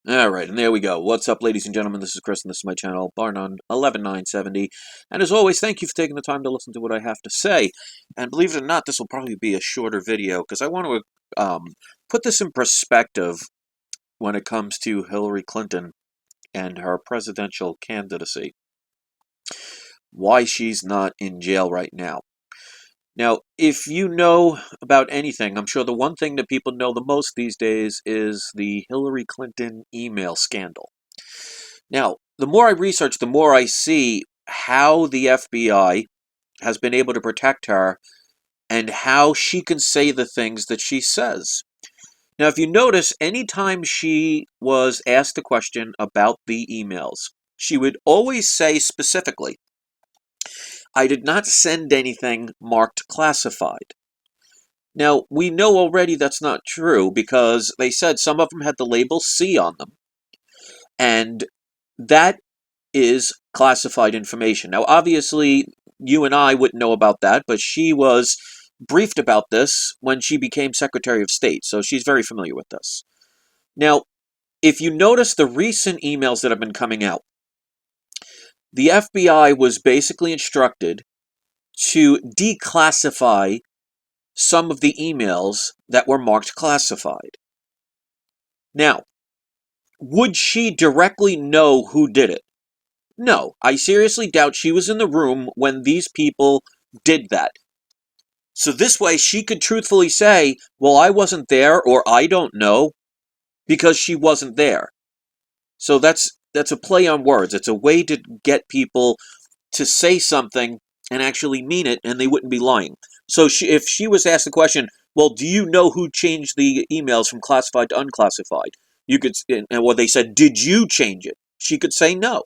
Alright, and there we go. What's up, ladies and gentlemen? This is Chris, and this is my channel, Barnon 11970. And as always, thank you for taking the time to listen to what I have to say. And believe it or not, this will probably be a shorter video, because I want to put this in perspective when it comes to Hillary Clinton and her presidential candidacy. Why she's not in jail right now. Now, if you know about anything, I'm sure the one thing that people know the most these days is the Hillary Clinton email scandal. Now, the more I research, the more I see how the FBI has been able to protect her and how she can say the things that she says. Now, if you notice, anytime she was asked a question about the emails, she would always say specifically, "I did not send anything marked classified." Now, we know already that's not true because they said some of them had the label C on them, and that is classified information. Now, obviously, you and I wouldn't know about that, but she was briefed about this when she became Secretary of State, so she's very familiar with this. Now, if you notice the recent emails that have been coming out, the FBI was basically instructed to declassify some of the emails that were marked classified. Now, would she directly know who did it? No, I seriously doubt she was in the room when these people did that. So this way she could truthfully say, well, I wasn't there, or I don't know, because she wasn't there. So that's a play on words. It's a way to get people to say something and actually mean it, and they wouldn't be lying. So if she was asked the question, well, do you know who changed the emails from classified to unclassified? You could, or they said, did you change it? She could say no.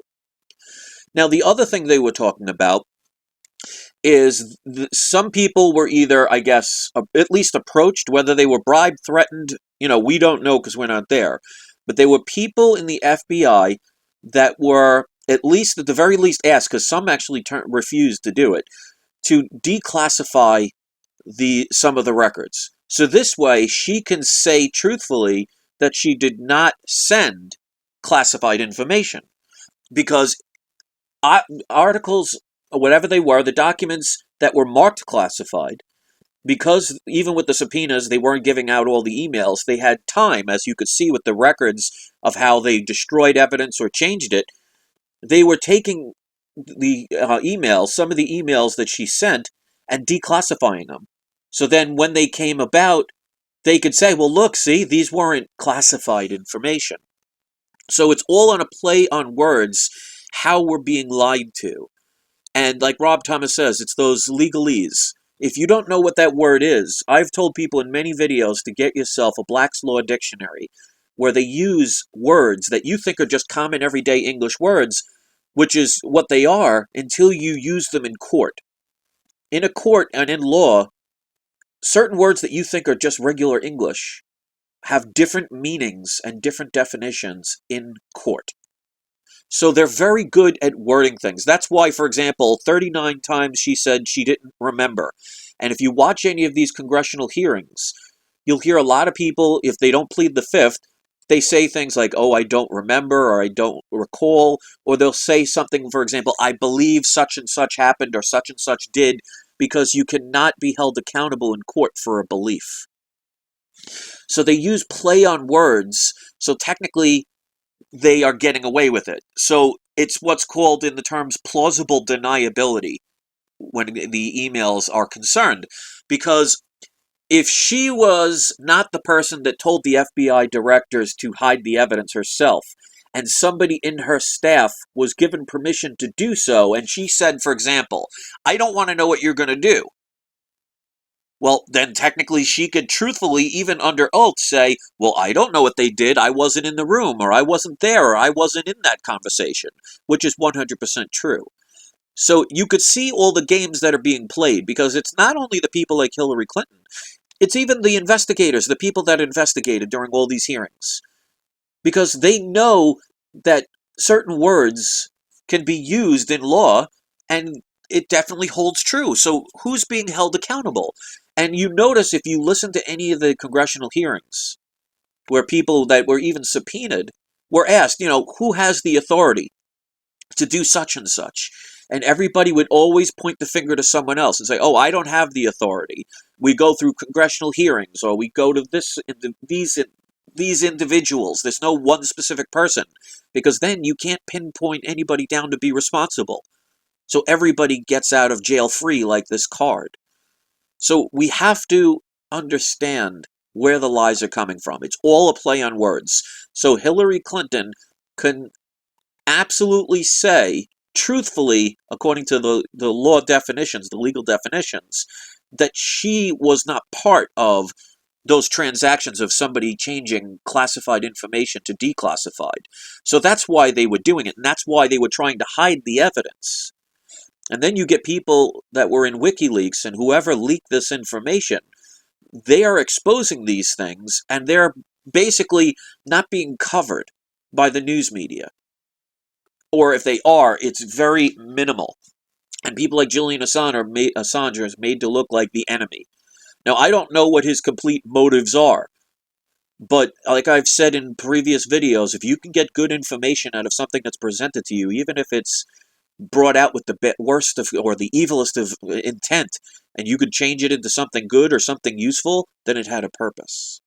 Now, the other thing they were talking about is some people were either, I guess, at least approached, whether they were bribed, threatened, we don't know because we're not there. But there were people in the FBI that were, at least, at the very least, asked, because some actually refused to do it, to declassify some of the records. So this way, she can say truthfully that she did not send classified information. Because articles, whatever they were, the documents that were marked classified, because even with the subpoenas, they weren't giving out all the emails, they had time, as you could see with the records of how they destroyed evidence or changed it. They were taking the emails, some of the emails that she sent, and declassifying them. So then when they came about, they could say, well, look, see, these weren't classified information. So it's all on a play on words, how we're being lied to. And like Rob Thomas says, it's those legalese. If you don't know what that word is, I've told people in many videos to get yourself a Black's Law dictionary, where they use words that you think are just common everyday English words, which is what they are, until you use them in court. In a court and in law, certain words that you think are just regular English have different meanings and different definitions in court. So they're very good at wording things. That's why, for example, 39 times she said she didn't remember. And if you watch any of these congressional hearings, you'll hear a lot of people, if they don't plead the fifth, they say things like, oh, I don't remember, or I don't recall, or they'll say something, for example, I believe such and such happened, or such and such did, because you cannot be held accountable in court for a belief. So they use play on words, so technically they are getting away with it. So it's what's called in the terms plausible deniability when the emails are concerned. Because if she was not the person that told the FBI directors to hide the evidence herself, and somebody in her staff was given permission to do so, and she said, for example, I don't want to know what you're going to do, well, then technically she could truthfully, even under oath, say, well, I don't know what they did, I wasn't in the room, or I wasn't there, or I wasn't in that conversation, which is 100% true. So you could see all the games that are being played, because it's not only the people like Hillary Clinton, it's even the investigators, the people that investigated during all these hearings. Because they know that certain words can be used in law, and it definitely holds true. So who's being held accountable? And you notice if you listen to any of the congressional hearings, where people that were even subpoenaed, were asked, who has the authority to do such and such? And everybody would always point the finger to someone else and say, oh, I don't have the authority. We go through congressional hearings, or we go to these individuals. There's no one specific person, because then you can't pinpoint anybody down to be responsible. So everybody gets out of jail free like this card. So we have to understand where the lies are coming from. It's all a play on words. So Hillary Clinton can absolutely say, truthfully, according to the law definitions, the legal definitions, that she was not part of those transactions of somebody changing classified information to declassified. So that's why they were doing it, and that's why they were trying to hide the evidence. And then you get people that were in WikiLeaks and whoever leaked this information, they are exposing these things, and they're basically not being covered by the news media. Or if they are, it's very minimal. And people like Julian Assange are made to look like the enemy. Now, I don't know what his complete motives are, but like I've said in previous videos, if you can get good information out of something that's presented to you, even if it's brought out with the worst of, or the evilest of intent, and you could change it into something good or something useful, then it had a purpose.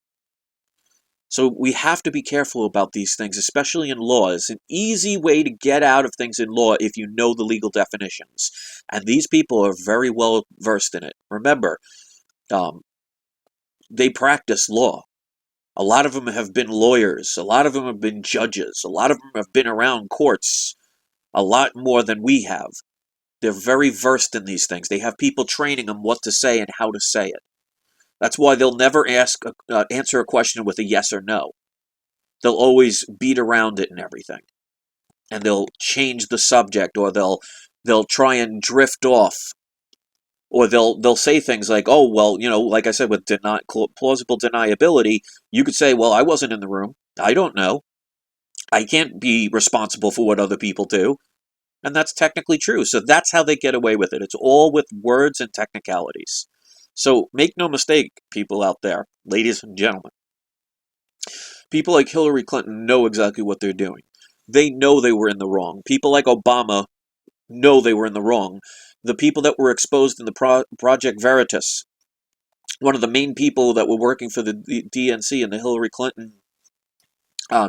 So we have to be careful about these things, especially in law. It's an easy way to get out of things in law if you know the legal definitions. And these people are very well versed in it. Remember, they practice law. A lot of them have been lawyers. A lot of them have been judges. A lot of them have been around courts a lot more than we have. They're very versed in these things. They have people training them what to say and how to say it. That's why they'll never answer a question with a yes or no. They'll always beat around it and everything. And they'll change the subject, or they'll try and drift off. Or they'll say things like, oh, well, like I said, with plausible deniability, you could say, well, I wasn't in the room. I don't know. I can't be responsible for what other people do. And that's technically true. So that's how they get away with it. It's all with words and technicalities. So make no mistake, people out there, ladies and gentlemen. People like Hillary Clinton know exactly what they're doing. They know they were in the wrong. People like Obama know they were in the wrong. The people that were exposed in the Project Veritas, one of the main people that were working for the DNC and the Hillary Clinton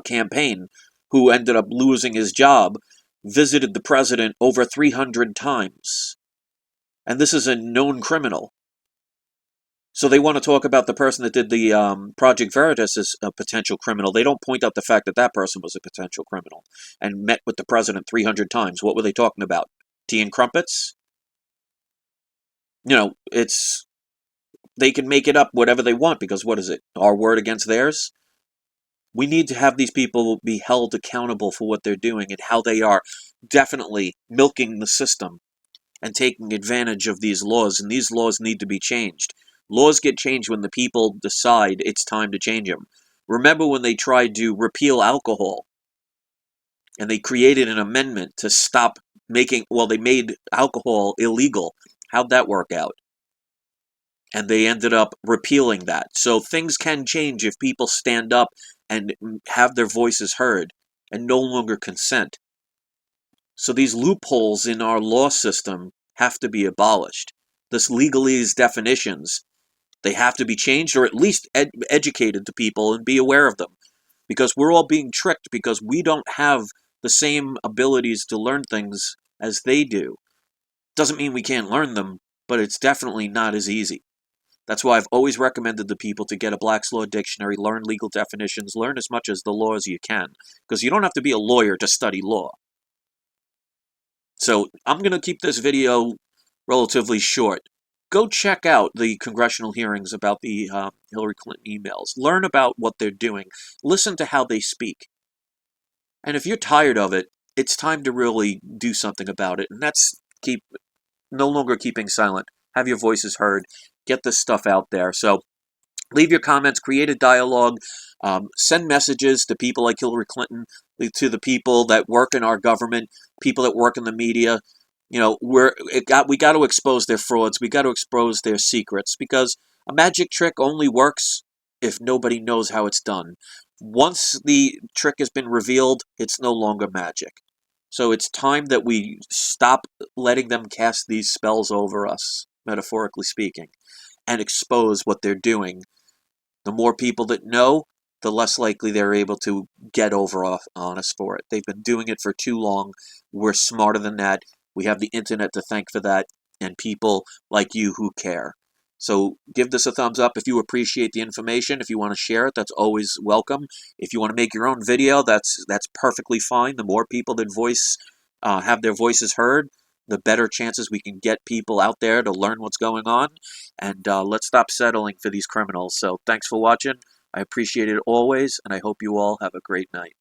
campaign, who ended up losing his job, visited the president over 300 times. And this is a known criminal. So they want to talk about the person that did the Project Veritas as a potential criminal. They don't point out the fact that that person was a potential criminal and met with the president 300 times. What were they talking about? Tea and crumpets? They can make it up whatever they want, because what is it? Our word against theirs? We need to have these people be held accountable for what they're doing and how they are definitely milking the system and taking advantage of these laws, and these laws need to be changed. Laws get changed when the people decide it's time to change them. Remember when they tried to repeal alcohol, and they created an amendment to stop they made alcohol illegal. How'd that work out? And they ended up repealing that. So things can change if people stand up and have their voices heard and no longer consent. So these loopholes in our law system have to be abolished. This legalese definitions, they have to be changed, or at least educated to people and be aware of them. Because we're all being tricked, because we don't have the same abilities to learn things as they do. Doesn't mean we can't learn them, but it's definitely not as easy. That's why I've always recommended to people to get a Black's Law Dictionary, learn legal definitions, learn as much as the law as you can. Because you don't have to be a lawyer to study law. So I'm going to keep this video relatively short. Go check out the congressional hearings about the Hillary Clinton emails. Learn about what they're doing. Listen to how they speak. And if you're tired of it, it's time to really do something about it. And that's no longer keeping silent. Have your voices heard. Get this stuff out there. So leave your comments, create a dialogue, send messages to people like Hillary Clinton, to the people that work in our government, people that work in the media. We got to expose their frauds. We got to expose their secrets, because a magic trick only works if nobody knows how it's done. once the trick has been revealed, it's no longer magic. So it's time that we stop letting them cast these spells over us, metaphorically speaking, and expose what they're doing. The more people that know, the less likely they're able to get over on us for it. They've been doing it for too long. We're smarter than that. We have the internet to thank for that, and people like you who care. So give this a thumbs up if you appreciate the information. If you want to share it, that's always welcome. If you want to make your own video, that's perfectly fine. The more people that have their voices heard, the better chances we can get people out there to learn what's going on. And let's stop settling for these criminals. So thanks for watching. I appreciate it always, and I hope you all have a great night.